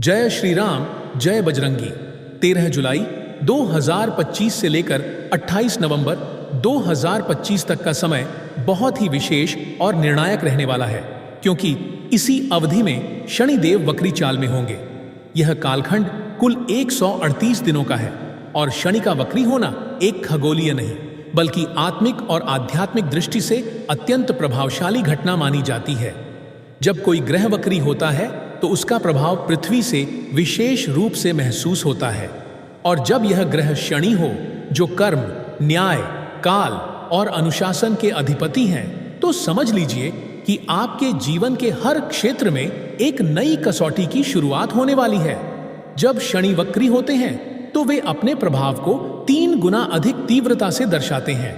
जय श्री राम, जय बजरंगी। 13 जुलाई 2025 से लेकर 28 नवंबर 2025 तक का समय बहुत ही विशेष और निर्णायक रहने वाला है, क्योंकि इसी अवधि में शनिदेव वक्री चाल में होंगे। यह कालखंड कुल 138 दिनों का है और शनि का वक्री होना एक खगोलीय नहीं बल्कि आत्मिक और आध्यात्मिक दृष्टि से अत्यंत प्रभावशाली घटना मानी जाती है। जब कोई ग्रह वक्री होता है तो उसका प्रभाव पृथ्वी से विशेष रूप से महसूस होता है, और जब यह ग्रह शनि हो जो कर्म, न्याय, काल और अनुशासन के अधिपति हैं, तो समझ लीजिए कि आपके जीवन के हर क्षेत्र में एक नई कसौटी की शुरुआत होने वाली है। जब शनि वक्री होते हैं तो वे अपने प्रभाव को 3 गुना अधिक तीव्रता से दर्शाते हैं।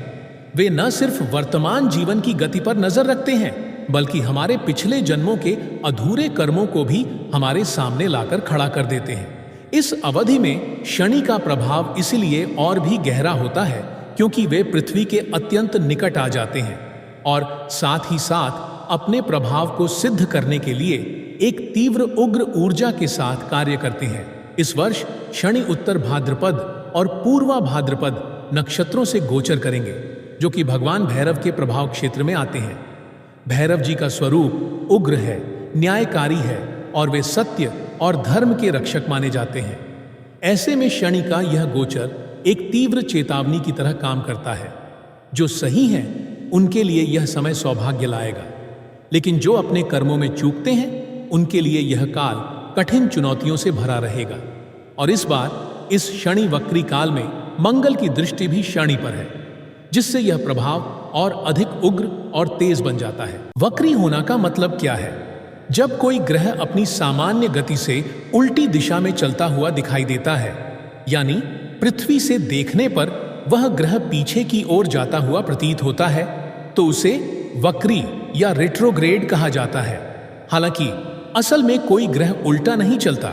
वे न सिर्फ वर्तमान जीवन की गति पर नजर रखते हैं बल्कि हमारे पिछले जन्मों के अधूरे कर्मों को भी हमारे सामने लाकर खड़ा कर देते हैं। इस अवधि में शनि का प्रभाव इसलिए और भी गहरा होता है क्योंकि वे पृथ्वी के अत्यंत निकट आ जाते हैं और साथ ही साथ अपने प्रभाव को सिद्ध करने के लिए एक तीव्र उग्र ऊर्जा के साथ कार्य करते हैं। इस वर्ष शनि उत्तर भाद्रपद और पूर्वा भाद्रपद नक्षत्रों से गोचर करेंगे, जो कि भगवान भैरव के प्रभाव क्षेत्र में आते हैं। भैरव जी का स्वरूप उग्र है, न्यायकारी है और वे सत्य और धर्म के रक्षक माने जाते हैं। ऐसे में शनि का यह गोचर एक तीव्र चेतावनी की तरह काम करता है। जो सही हैं उनके लिए यह समय सौभाग्य लाएगा, लेकिन जो अपने कर्मों में चूकते हैं उनके लिए यह काल कठिन चुनौतियों से भरा रहेगा। और इस बार इस शनि वक्री काल में मंगल की दृष्टि भी शनि पर है, जिससे यह प्रभाव और अधिक उग्र और तेज बन जाता है। वक्री होना का मतलब क्या है? जब कोई ग्रह अपनी सामान्य गति से उल्टी दिशा में चलता हुआ दिखाई देता है, यानी पृथ्वी से देखने पर वह ग्रह पीछे की ओर जाता हुआ प्रतीत होता है, तो उसे वक्री या रेट्रोग्रेड कहा जाता है। हालांकि असल में कोई ग्रह उल्टा नहीं चलता,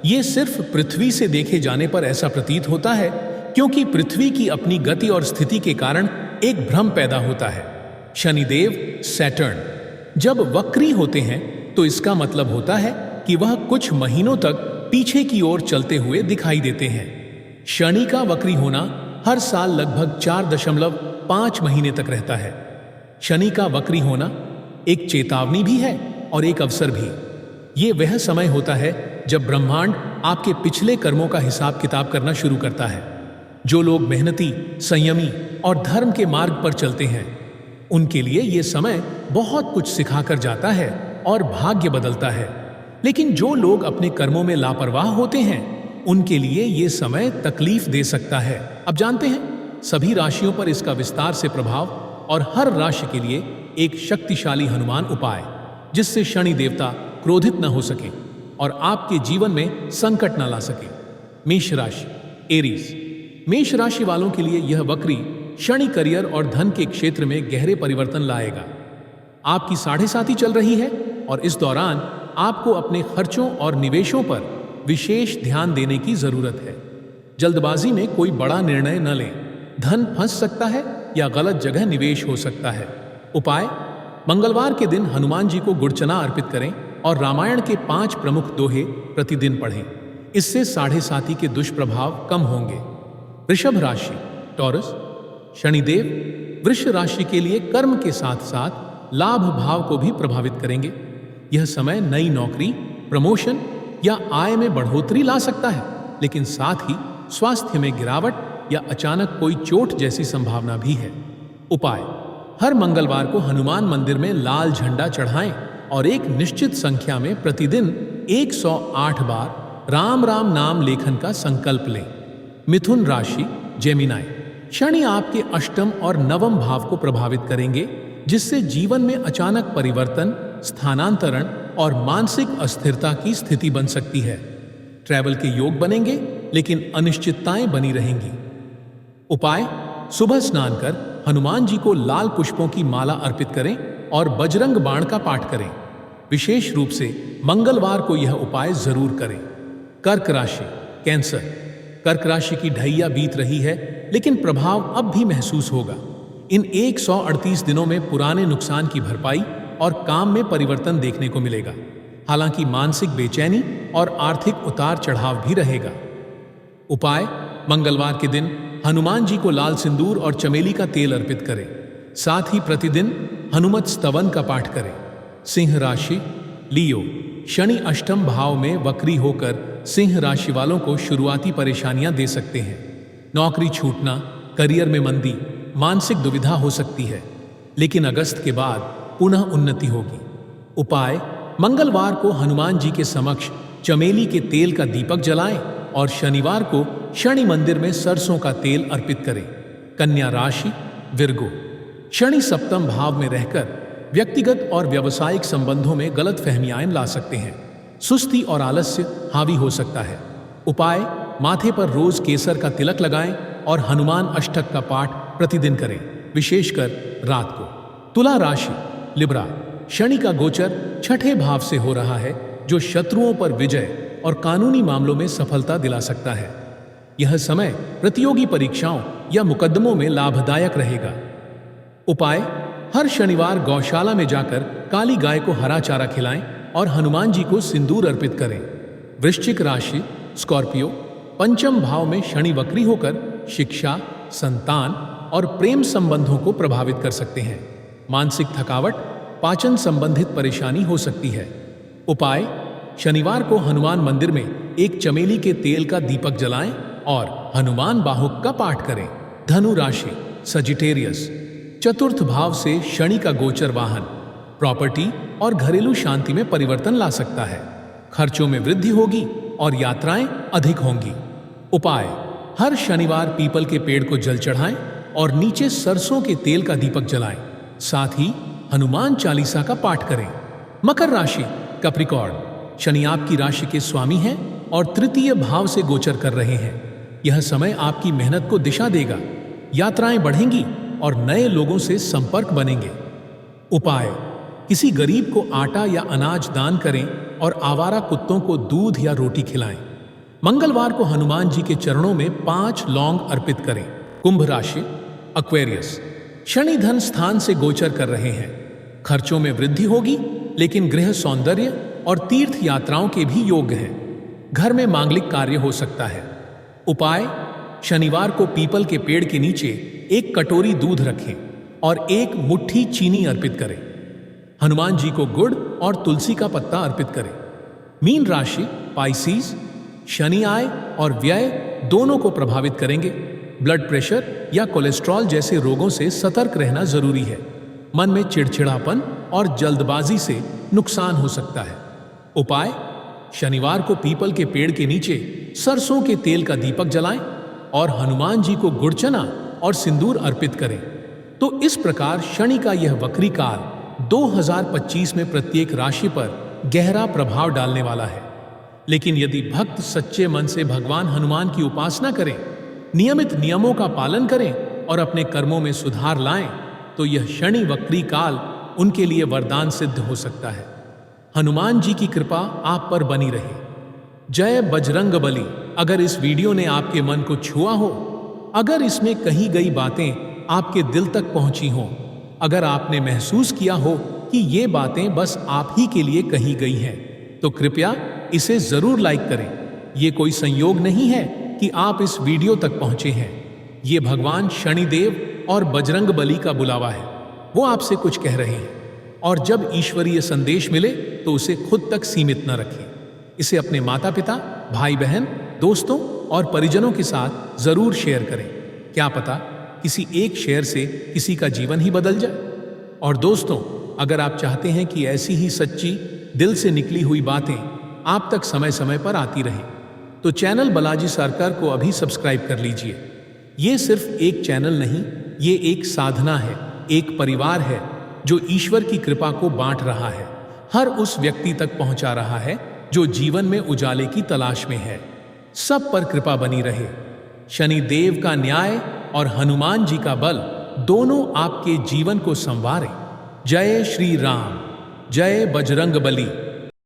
ये सिर्फ पृथ्वी से देखे जाने पर ऐसा प्रतीत होता है, क्योंकि पृथ्वी की अपनी गति और स्थिति के कारण एक भ्रम पैदा होता है। शनिदेव सैटर्न जब वक्री होते हैं तो इसका मतलब होता है कि वह कुछ महीनों तक पीछे की ओर चलते हुए दिखाई देते हैं। शनि का वक्री होना हर साल लगभग 4.5 महीने तक रहता है। शनि का वक्री होना एक चेतावनी भी है और एक अवसर भी। ये वह समय होता है जब ब्रह्मांड आपके पिछले कर्मों का हिसाब किताब करना शुरू करता है। जो लोग मेहनती, संयमी और धर्म के मार्ग पर चलते हैं, उनके लिए ये समय बहुत कुछ सिखाकर जाता है और भाग्य बदलता है। लेकिन जो लोग अपने कर्मों में लापरवाह होते हैं, उनके लिए ये समय तकलीफ दे सकता है। अब जानते हैं सभी राशियों पर इसका विस्तार से प्रभाव और हर राशि के लिए एक शक्तिशाली हनुमान उपाय, जिससे शनि देवता क्रोधित न हो सके और आपके जीवन में संकट न ला सके। मेष राशि, एरीज। मेष राशि वालों के लिए यह वक्री शनि करियर और धन के क्षेत्र में गहरे परिवर्तन लाएगा। आपकी 7.5 चल रही है और इस दौरान आपको अपने खर्चों और निवेशों पर विशेष ध्यान देने की जरूरत है। जल्दबाजी में कोई बड़ा निर्णय न लें, धन फंस सकता है या गलत जगह निवेश हो सकता है। उपाय: मंगलवार के दिन हनुमान जी को गुड़ चना अर्पित करें और रामायण के 5 प्रमुख दोहे प्रतिदिन पढ़ें। इससे 7.5 के दुष्प्रभाव कम होंगे। वृषभ राशि, टॉरस। शनिदेव वृष राशि के लिए कर्म के साथ साथ लाभ भाव को भी प्रभावित करेंगे। यह समय नई नौकरी, प्रमोशन या आय में बढ़ोतरी ला सकता है, लेकिन साथ ही स्वास्थ्य में गिरावट या अचानक कोई चोट जैसी संभावना भी है। उपाय: हर मंगलवार को हनुमान मंदिर में लाल झंडा चढ़ाएं और एक निश्चित संख्या में प्रतिदिन 108 बार राम राम नाम लेखन का संकल्प लें। मिथुन राशि, जेमिनाई। शनि आपके अष्टम और नवम भाव को प्रभावित करेंगे, जिससे जीवन में अचानक परिवर्तन, स्थानांतरण और मानसिक अस्थिरता की स्थिति बन सकती है। ट्रैवल के योग बनेंगे, लेकिन अनिश्चितताएं बनी रहेंगी। उपाय: सुबह स्नान कर हनुमान जी को लाल पुष्पों की माला अर्पित करें और बजरंग बाण का पाठ करें। विशेष रूप से मंगलवार को यह उपाय जरूर करें। कर्क राशि, कैंसर। कर्क राशि की ढैया बीत रही है, लेकिन प्रभाव अब भी महसूस होगा। इन 138 दिनों में पुराने नुकसान की भरपाई और काम में परिवर्तन देखने को मिलेगा। हालांकि मानसिक बेचैनी और आर्थिक उतार चढ़ाव भी रहेगा। उपाय: मंगलवार के दिन हनुमान जी को लाल सिंदूर और चमेली का तेल अर्पित करें। साथ ही प्रतिदिन हनुमत स्तवन का पाठ करें। सिंह राशि, लियो। शनि अष्टम भाव में वक्री होकर सिंह राशि वालों को शुरुआती परेशानियां दे सकते हैं। नौकरी छूटना, करियर में मंदी, मानसिक दुविधा हो सकती है, लेकिन अगस्त के बाद पुनः उन्नति होगी। उपाय: मंगलवार को हनुमान जी के समक्ष चमेली के तेल का दीपक जलाएं और शनिवार को शनि मंदिर में सरसों का तेल अर्पित करें। कन्या राशि, विर्गो। शनि सप्तम भाव में रहकर व्यक्तिगत और व्यावसायिक संबंधों में गलत फहमियां ला सकते हैं। सुस्ती और आलस्य हावी हो सकता है। उपाय: माथे पर रोज केसर का तिलक लगाएं और हनुमान अष्टक का पाठ प्रतिदिन करें, विशेषकर रात को। तुला राशि, लिब्रा। शनि का गोचर छठे भाव से हो रहा है, जो शत्रुओं पर विजय और कानूनी मामलों में सफलता दिला सकता है। यह समय प्रतियोगी परीक्षाओं या मुकदमों में लाभदायक रहेगा। उपाय: हर शनिवार गौशाला में जाकर काली गाय को हरा चारा खिलाएं और हनुमान जी को सिंदूर अर्पित करें। वृश्चिक राशि, स्कॉर्पियो। पंचम भाव में शनि वक्री होकर शिक्षा, संतान और प्रेम संबंधों को प्रभावित कर सकते हैं। मानसिक थकावट, पाचन संबंधित परेशानी हो सकती है। उपाय: शनिवार को हनुमान मंदिर में एक चमेली के तेल का दीपक जलाएं और हनुमान बाहुक का पाठ करें। धनु राशि, सजिटेरियस। चतुर्थ भाव से शनि का गोचर वाहन, प्रॉपर्टी और घरेलू शांति में परिवर्तन ला सकता है। खर्चों में वृद्धि होगी और यात्राएं अधिक होंगी। उपाय: हर शनिवार पीपल के पेड़ को जल चढ़ाएं और नीचे सरसों के तेल का दीपक जलाएं। साथ ही हनुमान चालीसा का पाठ करें। मकर राशि, कैप्रिकॉर्न। शनि आपकी राशि के स्वामी हैं और तृतीय भाव से गोचर कर रहे हैं। यह समय आपकी मेहनत को दिशा देगा, यात्राएं बढ़ेंगी और नए लोगों से संपर्क बनेंगे। उपाय: किसी गरीब को आटा या अनाज दान करें और आवारा कुत्तों को दूध या रोटी खिलाएं। मंगलवार को हनुमान जी के चरणों में 5 लौंग अर्पित करें। कुंभ राशि, एक्वेरियस। शनि धन स्थान से गोचर कर रहे हैं। खर्चों में वृद्धि होगी, लेकिन गृह सौंदर्य और तीर्थ यात्राओं के भी योग हैं। घर में मांगलिक कार्य हो सकता है। उपाय: शनिवार को पीपल के पेड़ के नीचे एक कटोरी दूध रखें और एक मुट्ठी चीनी अर्पित करें। हनुमान जी को गुड़ और तुलसी का पत्ता अर्पित करें। मीन राशि, पाइसीज। शनि आय और व्यय दोनों को प्रभावित करेंगे। ब्लड प्रेशर या कोलेस्ट्रॉल जैसे रोगों से सतर्क रहना जरूरी है। मन में चिड़चिड़ापन और जल्दबाजी से नुकसान हो सकता है। उपाय: शनिवार को पीपल के पेड़ के नीचे सरसों के तेल का दीपक जलाएं और हनुमान जी को गुड़ चना और सिंदूर अर्पित करें। तो इस प्रकार शनि का यह वक्री काल 2025 में प्रत्येक राशि पर गहरा प्रभाव डालने वाला है। लेकिन यदि भक्त सच्चे मन से भगवान हनुमान की उपासना करें, नियमित नियमों का पालन करें और अपने कर्मों में सुधार लाएं, तो यह शनि वक्री काल उनके लिए वरदान सिद्ध हो सकता है। हनुमान जी की कृपा आप पर बनी रहे। जय बजरंग बली। अगर इस वीडियो ने आपके मन को छुआ हो, अगर इसमें कही गई बातें आपके दिल तक पहुंची हों, अगर आपने महसूस किया हो कि ये बातें बस आप ही के लिए कही गई हैं, तो कृपया इसे जरूर लाइक करें। ये कोई संयोग नहीं है कि आप इस वीडियो तक पहुंचे हैं। ये भगवान शनिदेव और बजरंग बली का बुलावा है। वो आपसे कुछ कह रहे हैं, और जब ईश्वरीय संदेश मिले तो उसे खुद तक सीमित न रखें। इसे अपने माता पिता, भाई बहन, दोस्तों और परिजनों के साथ जरूर शेयर करें। क्या पता किसी एक शेयर से किसी का जीवन ही बदल जाए। और दोस्तों, अगर आप चाहते हैं कि ऐसी ही सच्ची दिल से निकली हुई बातें आप तक समय समय पर आती रहें, तो चैनल बालाजी सरकार को अभी सब्सक्राइब कर लीजिए। ये सिर्फ एक चैनल नहीं, ये एक साधना है, एक परिवार है जो ईश्वर की कृपा को बांट रहा है, हर उस व्यक्ति तक पहुंचा रहा है जो जीवन में उजाले की तलाश में है। सब पर कृपा बनी रहे। शनि देव का न्याय और हनुमान जी का बल दोनों आपके जीवन को संवारे। जय श्री राम, जय बजरंग बली।